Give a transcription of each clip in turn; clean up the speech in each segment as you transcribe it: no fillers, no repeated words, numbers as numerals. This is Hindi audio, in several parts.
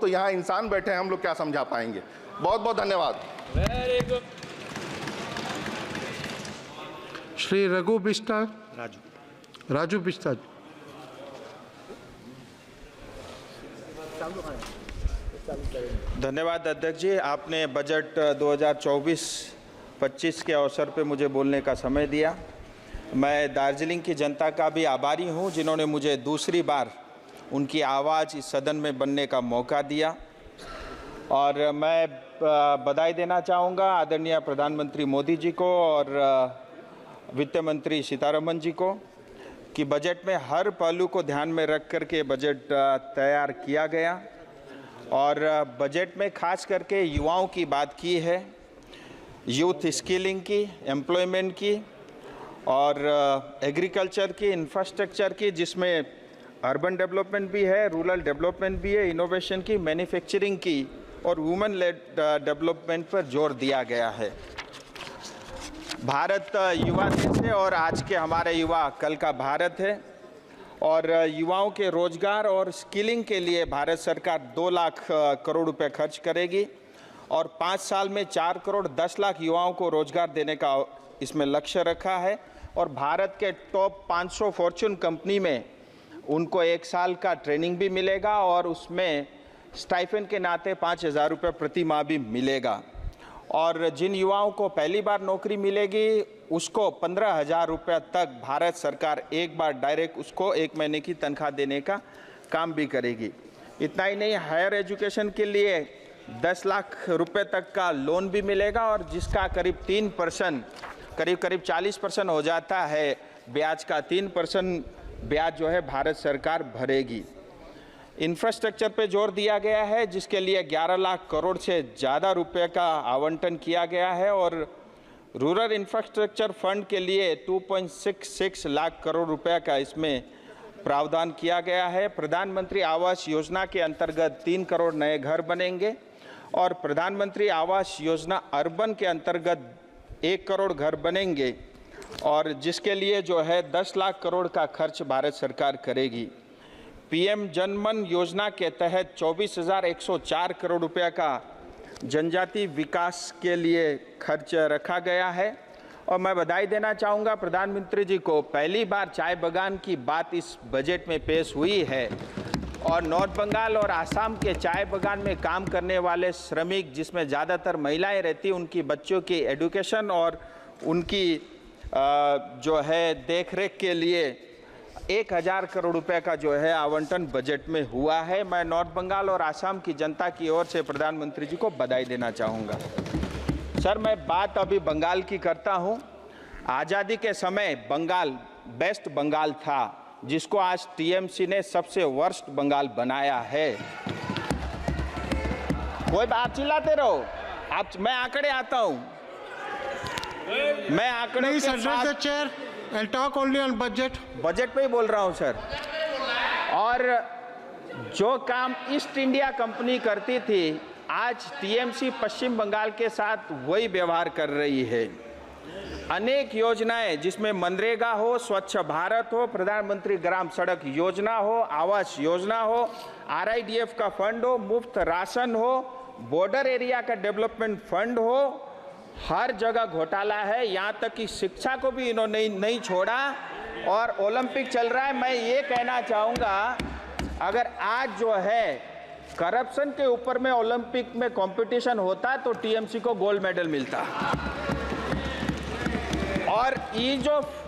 तो यहाँ इंसान बैठे हैं, हम लोग क्या समझा पाएंगे। बहुत बहुत धन्यवाद। Shri Raghu vista Raju vista. धन्यवाद अध्यक्ष जी, आपने बजट 2024-25 के अवसर पे मुझे बोलने का समय दिया। मैं दार्जिलिंग की जनता का भी आभारी हूं, जिन्होंने मुझे दूसरी बार उनकी आवाज़ इस सदन में बनने का मौका दिया। और मैं बधाई देना चाहूँगा आदरणीय प्रधानमंत्री मोदी जी को और वित्त मंत्री सीतारमण जी को कि बजट में हर पहलू को ध्यान में रख करके बजट तैयार किया गया। और बजट में खास करके युवाओं की बात की है, यूथ स्किलिंग की, एम्प्लॉयमेंट की और एग्रीकल्चर की, इंफ्रास्ट्रक्चर की, जिसमें अर्बन डेवलपमेंट भी है, रूरल डेवलपमेंट भी है, इनोवेशन की, मैन्युफैक्चरिंग की और वुमेन लेड डेवलपमेंट पर जोर दिया गया है। भारत युवा देश है और आज के हमारे युवा कल का भारत है। और युवाओं के रोजगार और स्किलिंग के लिए भारत सरकार 2 लाख करोड़ रुपए खर्च करेगी और 5 साल में 4 करोड़ 10 लाख युवाओं को रोजगार देने का इसमें लक्ष्य रखा है। और भारत के टॉप 500 फॉर्च्यून कंपनी में उनको 1 साल का ट्रेनिंग भी मिलेगा और उसमें स्टाइपेंड के नाते 5,000 रुपये प्रति माह भी मिलेगा। और जिन युवाओं को पहली बार नौकरी मिलेगी उसको 15,000 रुपये तक भारत सरकार एक बार डायरेक्ट उसको 1 महीने की तनख्वाह देने का काम भी करेगी। इतना ही नहीं, हायर एजुकेशन के लिए 10 लाख रुपए तक का लोन भी मिलेगा और जिसका करीब 3%, करीब 40% हो जाता है ब्याज का, 3% ब्याज जो है भारत सरकार भरेगी। इंफ्रास्ट्रक्चर पे जोर दिया गया है, जिसके लिए 11 लाख करोड़ से ज़्यादा रुपए का आवंटन किया गया है और रूरल इंफ्रास्ट्रक्चर फंड के लिए 2.66 लाख करोड़ रुपए का इसमें प्रावधान किया गया है। प्रधानमंत्री आवास योजना के अंतर्गत 3 करोड़ नए घर बनेंगे और प्रधानमंत्री आवास योजना अर्बन के अंतर्गत 1 करोड़ घर बनेंगे और जिसके लिए जो है 10 लाख करोड़ का खर्च भारत सरकार करेगी। पीएम जनमन योजना के तहत 24,104 करोड़ रुपया का जनजाति विकास के लिए खर्च रखा गया है। और मैं बधाई देना चाहूँगा प्रधानमंत्री जी को, पहली बार चाय बागान की बात इस बजट में पेश हुई है और नॉर्थ बंगाल और आसाम के चाय बागान में काम करने वाले श्रमिक, जिसमें ज़्यादातर महिलाएं रहती, उनकी बच्चों की एजुकेशन और उनकी जो है देखरेख के लिए 1,000 करोड़ रुपए का जो है आवंटन बजट में हुआ है। मैं नॉर्थ बंगाल और आसाम की जनता की ओर से प्रधानमंत्री जी को बधाई देना चाहूँगा। सर, मैं बात अभी बंगाल की करता हूँ। आज़ादी के समय बंगाल बेस्ट बंगाल था, जिसको आज टीएमसी ने सबसे वर्स्ट बंगाल बनाया है। कोई आप चिल्लाते रहो, मैं आंकड़े आता हूँ, मैं आंकड़े के साथ chair and talk only on budget पे ही बोल रहा हूँ सर। और जो काम ईस्ट इंडिया कंपनी करती थी, आज टीएमसी पश्चिम बंगाल के साथ वही व्यवहार कर रही है। अनेक योजनाएं, जिसमें मनरेगा हो, स्वच्छ भारत हो, प्रधानमंत्री ग्राम सड़क योजना हो, आवास योजना हो, आरआईडीएफ का फंड हो, मुफ्त राशन हो, बॉर्डर एरिया का डेवलपमेंट फंड हो, हर जगह घोटाला है। यहाँ तक कि शिक्षा को भी इन्होंने नहीं छोड़ा। और ओलंपिक चल रहा है, मैं ये कहना चाहूँगा, अगर आज जो है करप्शन के ऊपर में ओलंपिक में कंपटीशन होता तो टीएमसी को गोल्ड मेडल मिलता। और ईज ऑफ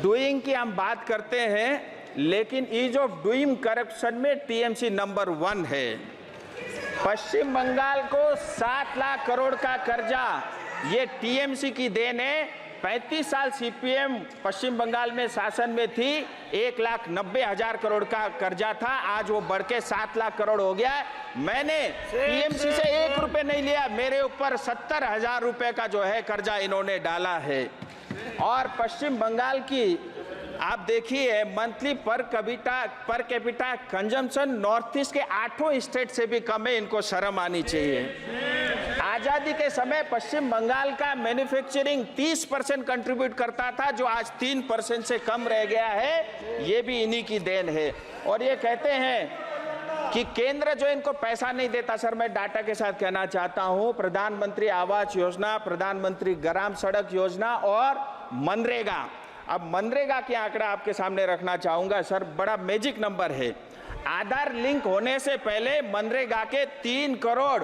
डूइंग की हम बात करते हैं, लेकिन ईज ऑफ डूइंग करप्शन में टीएमसी नंबर 1 है। पश्चिम बंगाल को 7 लाख करोड़ का कर्जा ये टीएमसी की देन है। 35 साल सीपीएम पश्चिम बंगाल में शासन में थी, 1,90,000 करोड़ का कर्जा था, आज वो बढ़ के 7 लाख करोड़ हो गया है। मैंने टीएमसी से 1 रुपए नहीं लिया, मेरे ऊपर 70,000 रुपए का जो है कर्जा इन्होंने डाला है। और पश्चिम बंगाल की आप देखिए monthly per capita consumption north east के 8 स्टेट से भी कम है, इनको शर्म आनी चाहिए। आज़ादी के समय पश्चिम बंगाल का मैन्युफैक्चरिंग 30% कंट्रीब्यूट करता था, जो आज 3% से कम रह गया है। ये भी इन्हीं की देन है। और ये कहते हैं कि केंद्र जो इनको पैसा नहीं देता। सर मैं डाटा के साथ कहना चाहता हूं, प्रधानमंत्री आवास योजना, प्रधानमंत्री ग्राम सड़क योजना और मनरेगा। अब मनरेगा के आंकड़ा आपके सामने रखना चाहूंगा सर, बड़ा मैजिक नंबर है। आधार लिंक होने से पहले मनरेगा के 3 करोड़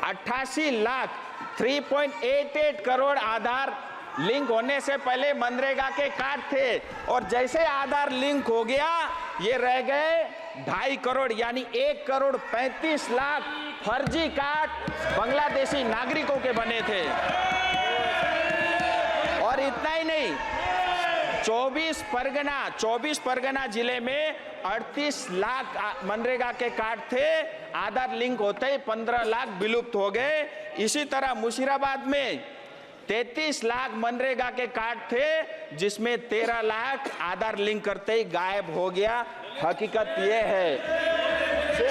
88 लाख 3.88 करोड़ आधार लिंक होने से पहले मनरेगा के कार्ड थे, और जैसे आधार लिंक हो गया ये रह गए 2.5 करोड़, यानी 1 करोड़ 35 लाख फर्जी कार्ड बांग्लादेशी नागरिकों के बने थे। और इतना ही नहीं, 24 परगना जिले में 38 लाख मनरेगा के कार्ड थे, आधार लिंक होते ही 15 लाख विलुप्त हो गए। इसी तरह मुशीराबाद में 33 लाख मनरेगा के कार्ड थे, जिसमें 13 लाख आधार लिंक करते ही गायब हो गया। हकीकत यह है,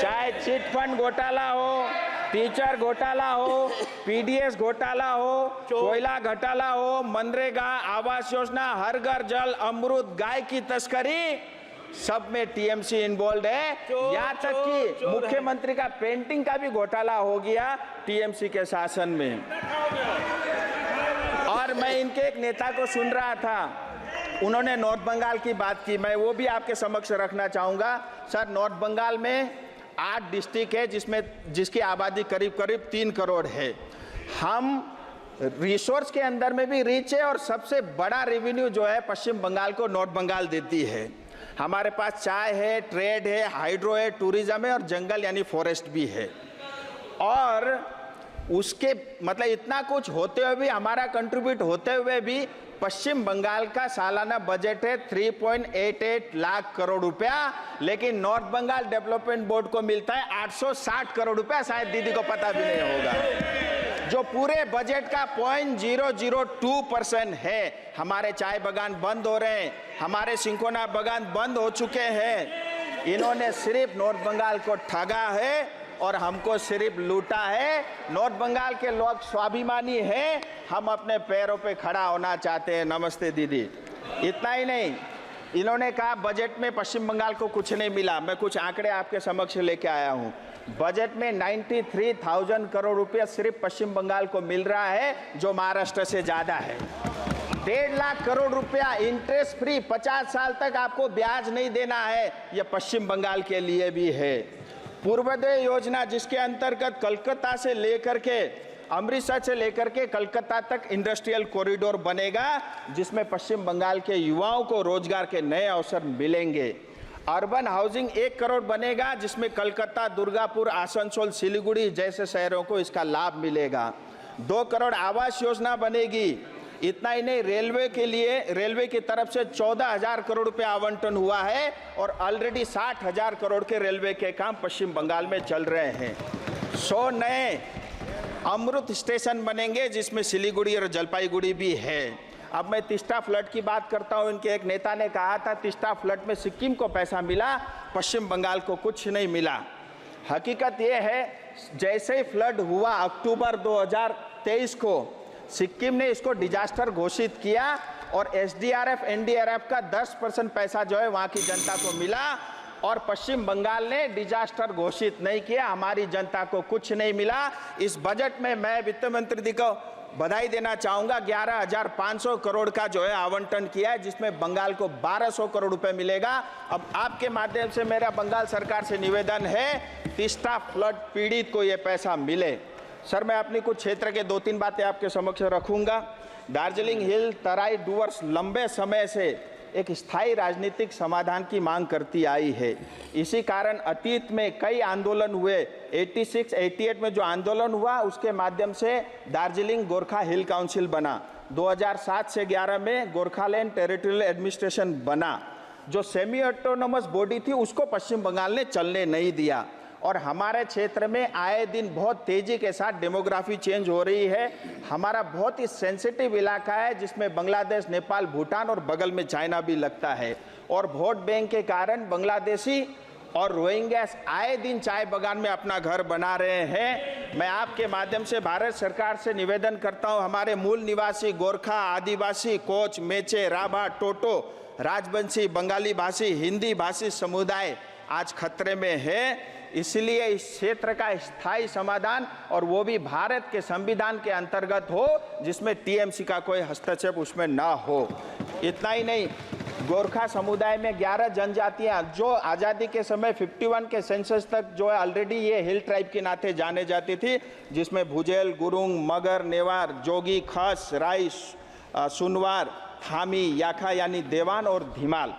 चाहे चिट फंड घोटाला हो, टीचर घोटाला हो, पीडीएस घोटाला हो, कोयला घोटाला हो, मनरेगा, आवास योजना, हर घर जल, अमृत, गाय की तस्करी, सब में टीएमसी इन्वॉल्व है। यहाँ तक कि मुख्यमंत्री का पेंटिंग का भी घोटाला हो गया टीएमसी के शासन में। और मैं इनके एक नेता को सुन रहा था, उन्होंने नॉर्थ बंगाल की बात की, मैं वो भी आपके समक्ष रखना चाहूंगा। सर नॉर्थ बंगाल में 8 डिस्ट्रिक्ट है, जिसकी आबादी करीब 3 करोड़ है। हम रिसोर्स के अंदर में भी रिच है, और सबसे बड़ा रेवेन्यू जो है पश्चिम बंगाल को नॉर्थ बंगाल देती है। हमारे पास चाय है, ट्रेड है, हाइड्रो है, टूरिज्म है, और जंगल यानी फॉरेस्ट भी है। और उसके मतलब इतना कुछ होते हुए भी, हमारा कंट्रीब्यूट होते हुए भी, पश्चिम बंगाल का सालाना बजट है 3.88 लाख करोड़ रुपया, लेकिन नॉर्थ बंगाल डेवलपमेंट बोर्ड को मिलता है 860 करोड़ रुपया। शायद दीदी को पता भी नहीं होगा, जो पूरे बजट का 0.002% है। हमारे चाय बागान बंद हो रहे हैं, हमारे सिंकोना बागान बंद हो चुके हैं। इन्होंने सिर्फ नॉर्थ बंगाल को ठगा है और हमको सिर्फ लूटा है। नॉर्थ बंगाल के लोग स्वाभिमानी हैं, हम अपने पैरों पे खड़ा होना चाहते हैं। नमस्ते दीदी। इतना ही नहीं, इन्होंने कहा बजट में पश्चिम बंगाल को कुछ नहीं मिला। मैं कुछ आंकड़े आपके समक्ष लेके आया हूं। बजट में 93,000 करोड़ रुपया सिर्फ पश्चिम बंगाल को मिल रहा है, जो महाराष्ट्र से ज्यादा है। 1.5 लाख करोड़ रुपया इंटरेस्ट फ्री, 50 साल तक आपको ब्याज नहीं देना है, यह पश्चिम बंगाल के लिए भी है। पूर्वोदय योजना, जिसके अंतर्गत कलकत्ता से लेकर के, अमृतसर से लेकर के कलकत्ता तक इंडस्ट्रियल कॉरिडोर बनेगा, जिसमें पश्चिम बंगाल के युवाओं को रोजगार के नए अवसर मिलेंगे। अर्बन हाउसिंग 1 करोड़ बनेगा, जिसमें कलकत्ता, दुर्गापुर, आसनसोल, सिलीगुड़ी जैसे शहरों को इसका लाभ मिलेगा। 2 करोड़ आवास योजना बनेगी। इतना ही नहीं, रेलवे के लिए रेलवे की तरफ से 14,000 करोड़ रुपए आवंटन हुआ है, और ऑलरेडी 60,000 करोड़ के रेलवे के काम पश्चिम बंगाल में चल रहे हैं। 100 नए अमृत स्टेशन बनेंगे, जिसमें सिलीगुड़ी और जलपाईगुड़ी भी है। अब मैं तिस्ता फ्लड की बात करता हूं। इनके एक नेता ने कहा था तिस्ता फ्लड में सिक्किम को पैसा मिला, पश्चिम बंगाल को कुछ नहीं मिला। हकीकत यह है, जैसे ही फ्लड हुआ अक्टूबर 2023 को, सिक्किम ने इसको डिजास्टर घोषित किया, और एसडीआरएफ एनडीआरएफ का 10% पैसा जो है वहां की जनता को मिला, और पश्चिम बंगाल ने डिजास्टर घोषित नहीं किया। हमारी जनता को कुछ नहीं मिला। इस बजट में मैं वित्त मंत्री जी को बधाई देना चाहूंगा। 11,500 करोड़ का जो है आवंटन किया है, जिसमें बंगाल को 1,200 करोड़ रुपए मिलेगा। अब आपके माध्यम से मेरा बंगाल सरकार से निवेदन है, तिस्ता फ्लड पीड़ित को ये पैसा मिले। सर मैं अपनी कुछ क्षेत्र के 2-3 बातें आपके समक्ष रखूंगा। दार्जिलिंग हिल तराई डूवर्स लंबे समय से एक स्थायी राजनीतिक समाधान की मांग करती आई है। इसी कारण अतीत में कई आंदोलन हुए। 86-88 में जो आंदोलन हुआ, उसके माध्यम से दार्जिलिंग गोरखा हिल काउंसिल बना। 2007 से 11 में गोरखालैंड टेरिटोरियल एडमिनिस्ट्रेशन बना। जो सेमी ऑटोनोमस बॉडी थी, उसको पश्चिम बंगाल ने चलने नहीं दिया। और हमारे क्षेत्र में आए दिन बहुत तेजी के साथ डेमोग्राफी चेंज हो रही है। हमारा बहुत ही सेंसिटिव इलाका है, जिसमें बांग्लादेश, नेपाल, भूटान और बगल में चाइना भी लगता है। और वोट बैंक के कारण बांग्लादेशी और रोहिंग्या आए दिन चाय बागान में अपना घर बना रहे हैं। मैं आपके माध्यम से भारत सरकार से निवेदन करता हूं, हमारे मूल निवासी गोरखा, आदिवासी, कोच, मेचे, राभा, टोटो, राजवंशी, बंगाली भाषी, हिंदी भाषी समुदाय आज खतरे में है। इसलिए इस क्षेत्र का स्थायी समाधान और वो भी भारत के संविधान के अंतर्गत हो, जिसमें टीएमसी का कोई हस्तक्षेप उसमें ना हो। इतना ही नहीं, गोरखा समुदाय में 11 जनजातियां जो आज़ादी के समय 51 के सेंसस तक जो है ऑलरेडी ये हिल ट्राइब के नाते जाने जाती थी, जिसमें भुजेल, गुरुंग, मगर, नेवार, जोगी, खस, राई, सुनवार, थामी, याखा यानी देवान और धीमाल,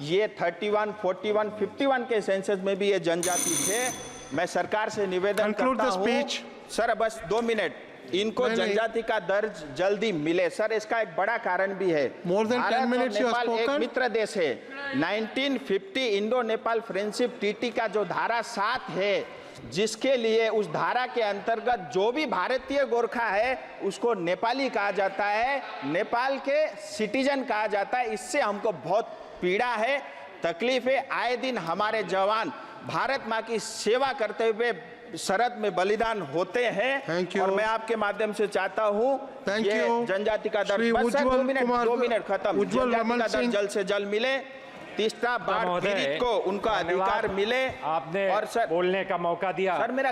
ये 31, 41, 51 के सेंसस में भी ये जनजाति थे। मैं सरकार से निवेदन करता हूँ सर, बस 2 मिनट, इनको जनजाति का दर्ज जल्दी मिले। सर, इसका एक बड़ा कारण भी है, भारत और नेपाल एक मित्र देश है। 1950 इंडो नेपाल फ्रेंडशिप टीटी का जो धारा 7 है, जिसके लिए उस धारा के अंतर्गत जो भी भारतीय गोरखा है उसको नेपाली कहा जाता है, नेपाल के सिटीजन कहा जाता है। इससे हमको बहुत पीड़ा है, तकलीफ है। आए दिन हमारे जवान भारत माँ की सेवा करते हुए सरहद में बलिदान होते हैं। और मैं आपके माध्यम से चाहता हूँ ये जनजाति का दर्ज, बस 2 मिनट खत्म, जनजाति का दर्ज जल्द से जल्द मिले, तीसरा बार पीड़ित को उनका अधिकार मिले। आपने और सर बोलने का मौका दिया। सर, मेरा